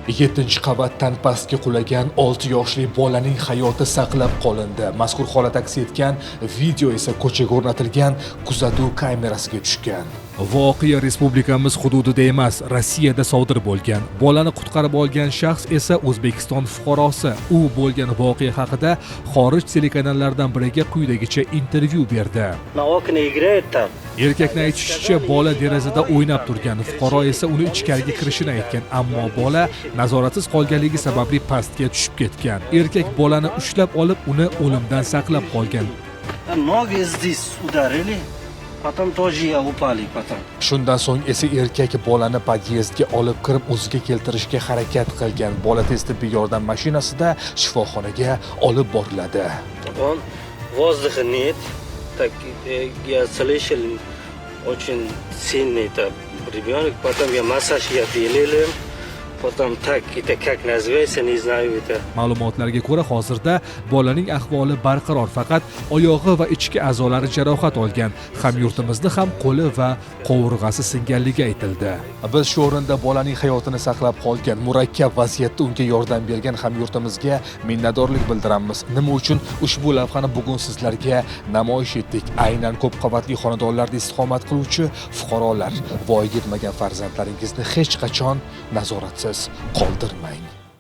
7-qavatdan pastga qulagan 6 yoshli bolaning hayoti saqlab qolindi. Mazkur holat aks etgan video esa ko'chaga o'rnatilgan kuzatuv kamerasiga tushgan. Voqea respublikamiz hududida emas, Rossiyada sodir bo'lgan. Bolani qutqarib olgan shaxs esa O'zbekiston fuqarosi. U bo'lgan voqea haqida xorij telekanallaridan biriga quyidagicha intervyu berdi. Erkakning aytishicha, bola derazada o'ynab turgan, fuqaro esa uni ichkariga kirishini aytgan, ammo bola nazoratsiz qolganligi sababli pastga tushib ketgan. Erkak bolani ushlab olib, uni o'limdan saqlab qolgan. Shundan so'ng esa erkak bolani podyezdga olib kirib o'ziga keltirishga harakat qilgan. Bola tez tibbiy yordam mashinasida shifoxonaga olib boriladi. Он воздуха нет, так я слышал очень сильный ребенок, потом я массаж делали. Потом так, это как называется, не знаю это. Ma'lumotlarga ko'ra, hozirda bolaning ahvoli barqaror, faqat oyog'i va ichki a'zolari jarohat olgan. Hamyurtimizda ham qo'li va qovurg'asi singanligi aytildi. Biz shu o'rinda bolaning hayotini saqlab qolgan, murakkab vaziyatda unga yordam bergan hamyurtimizga minnatdorlik bildiramiz. Nima uchun ushbu lavhani bugun sizlarga namoyish etdik? Aynan ko'p qavatli xonadonlarda istiqomat qiluvchi fuqarolar, voyaga yetmagan farzandlaringizni hech qachon nazoratsiz qoldirmang.